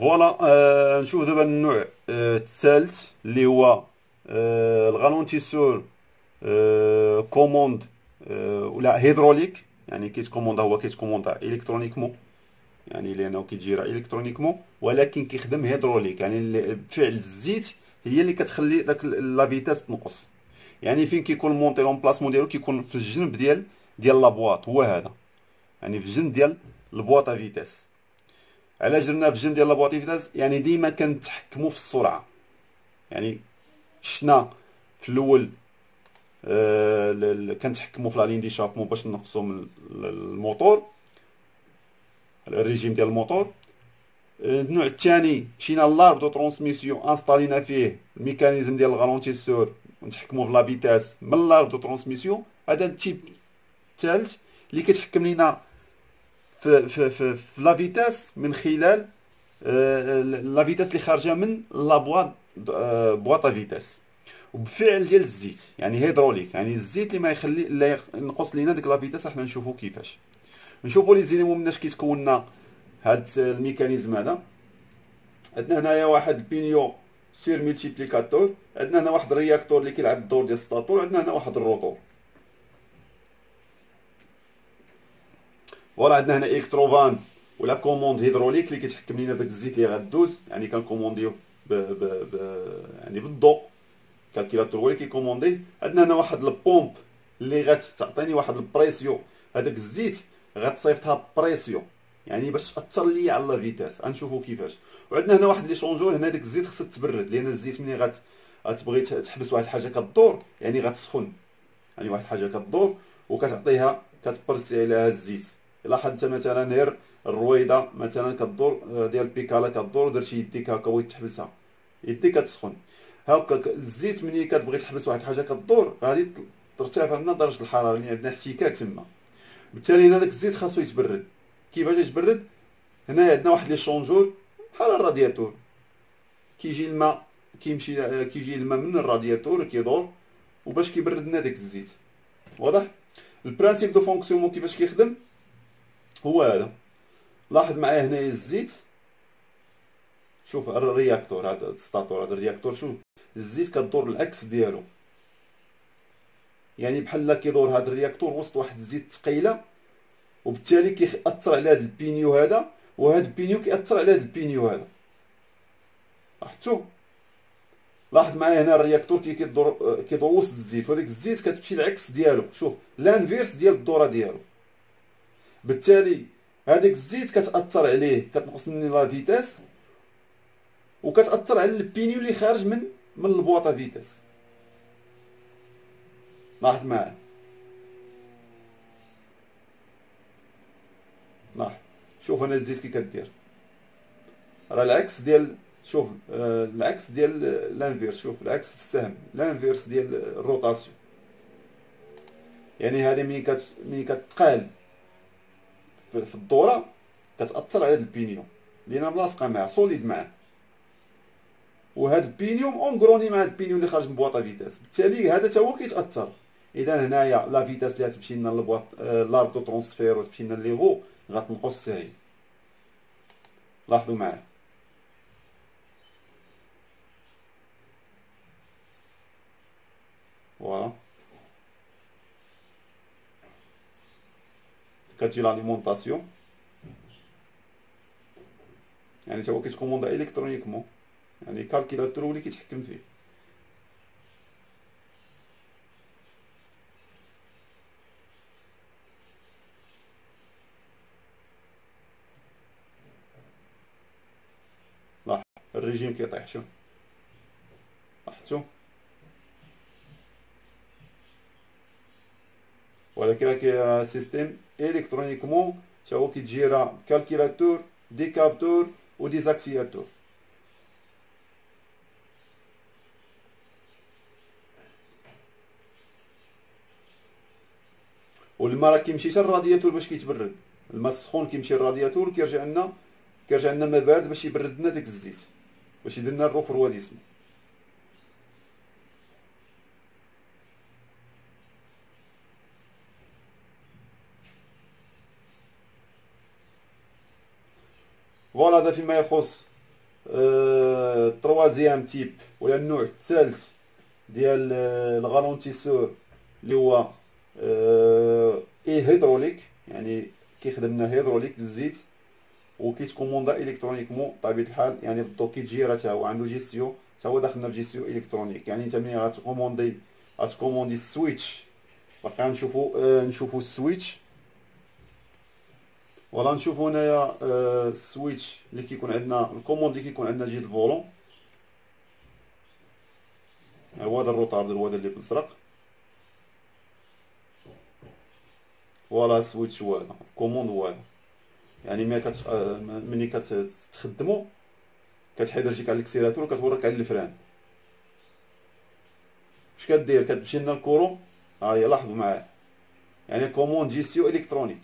فوالا. نشوف دابا النوع الثالث اللي هو الغالونتيسور كوموند ولا هيدروليك. يعني كيتكوموندا، هو كيتكوموندا الكترونيكمون، يعني لانه كيتجي راه الكترونيكمون، ولكن كيخدم هيدروليك. يعني بفعل الزيت هي اللي كتخلي داك لا فيتاس تنقص. يعني فين كيكون مونتي لومبلاسمون ديالو كيكون في الجنب ديال لابواط، هو هذا. يعني في الجنب ديال البواطه فيتاس. علاش درنا في الجنب ديال لابواط فيتاس؟ يعني ديما كنتحكموا في السرعه. يعني شفنا في الاول كنتحكموا في لا لين ديشابمون باش نقصوا من الموتور، الريجيم ديال الموتور. النوع الثاني مشينا لارب دو ترانسميسيون، انستالينا فيه الميكانيزم ديال الغالونتيسور ونتحكموا في لا فيتاس من لارب دو ترانسميسيون. هذا التيب الثالث اللي كيتحكم لينا في لا فيتاس من خلال لا فيتاس اللي خارجه من لا بواطه فيتاس، وبفعل ديال الزيت. يعني هيدروليك، يعني الزيت اللي ما يخلي لا ينقص لينا ديك لا فيتاس. احنا نشوفوا كيفاش، نشوفوا لي زيليمون مناش كيتكون لنا هاد الميكانيزم هذا. عندنا هنايا واحد البينيو سير ملتيبليكاتور، عندنا هنا واحد الرياكتور اللي كيلعب الدور ديال السطاتور، عندنا هنا واحد الروتور. فوالا عندنا هنا الكتروفان ولا كوموند هيدروليك اللي كيتحكم لينا داك الزيت اللي غدوز. يعني كنكومونديو ب يعني بالضوء. كالكيلاتور هو اللي كيكومونديه. عندنا هنا واحد البومب اللي غتعطيني واحد البريسيون. هذاك الزيت غتصيفطها بريسيون، يعني باش تاثر ليا على لا فيتاس. غنشوفوا كيفاش. وعندنا هنا واحد لي شونجور. هنا داك الزيت خصها تبرد، لان الزيت ملي غتبغي تحبس واحد الحاجه كدور يعني غتسخن. يعني واحد الحاجه كدور وكتعطيها كتبرسي عليها الزيت. الا حد مثلا غير الرويضه مثلا كدور ديال البيكالا كدور ودرتي يديك هكا بغيت تحبسها، يديك كتسخن. هاكا الزيت ملي كتبغي تحبس واحد الحاجه كدور غادي ترتفع لنا درجه الحراره لان عندنا احتكاك تما. بالتالي هنا داك الزيت خاصو يتبرد. كيفاش يتبرد؟ هنا عندنا واحد لي شونجور بحال الرادياتور. كيجي الماء كيجي الماء من الرادياتور كيدور وباش كيبرد لنا داك الزيت. واضح؟ البرانسيب دو فونكسيونمون كيفاش كيخدم هو هذا. لاحظ معايا هنايا الزيت. شوف الرياكتور هذا السطاتور، هذا الرياكتور. شوف الزيت كدور العكس ديالو. يعني بحال كيدور هذا الرياكتور وسط واحد الزيت ثقيله، وبالتالي كيأثر على هذا البينيو هذا، وهذا البينيو كيأثر على هذا البينيو هذا. لاحظتوا؟ لاحظ معايا هنا الرياكتور كيدور وسط الزيت، وهذاك الزيت كتمشي العكس ديالو. شوف لانفيرس ديال الدوره ديالو. بالتالي هذاك الزيت كتأثر عليه، كتنقص من لا فيتاس، وكتأثر على البينيو اللي خارج من البواطه فيتاس. لاحظ معايا، لاحظ. شوف انا الزيت كي كدير راه العكس ديال. شوف العكس ديال لانفيرس. شوف العكس السهم لانفيرس ديال الروتاسيون. يعني هذه ملي كتقال في الدوره كتاثر على هذا البينيوم لان ملاصقه معاه سوليد معاه، وهذا البينيوم اونغروني مع هذا البينيوم اللي خارج من بواطه فيتاس. بالتالي هذا حتى هو كيتاثر. اذا هنايا لا فيتاس اللي غتمشي لنا للبواط لارب دو ترونسفير وتمشي لنا ليغو غتنقص حتى هي. لاحظوا معايا. فوالا كتجي لاليمونطاسيون. يعني حتى هو كيتكوموندا الكترونيكمون. يعني كالكيلاتور هو اللي كيتحكم فيه. لاحظ الريجيم كيطيح. شوف لاحظتو؟ ولكن راه سيستيم الكترونيكمون حتى هو كيتجيرا كالكيلاتور دي كابتور وديزاكسياتور. والماء راه كيمشي حتى للرادياتور باش كيتبرد. الماء السخون كيمشي للرادياتور كيرجع لنا الماء بارد باش يبرد لنا داك الزيت، باش يدير لنا الروفرواديسم. فوالا هذا فيما يخص تروازيام تيب ولا النوع الثالث ديال الغالونتيسور اللي هو هيدروليك، يعني كيخدمنا هيدروليك بالزيت وكيتكوموندا الكترونيكمون بطبيعه الحال، يعني بالضو كيتجيرا حتى هو عنده جيستيو، حتى هو داخلنا بجيستيو الكترونيك. يعني انت ملي غتكوموندي السويتش، باقي نشوفو السويتش، ولا نشوفو هنايا السويتش اللي كيكون عندنا الكوموند اللي كيكون عندنا جهه الفولون، هو هذا الروتار هو هذا اللي بالازرق، فوالا السويتش هو هذا، الكوموند هو هذا. يعني ملي كتخدمو كتحيد رجليك على الاكسيلاتور وكتورك على الفران. اش كدير؟ كتمشي لنا الكورون، ها هي لاحظوا معايا، يعني كوموند جيستيو الكترونيك.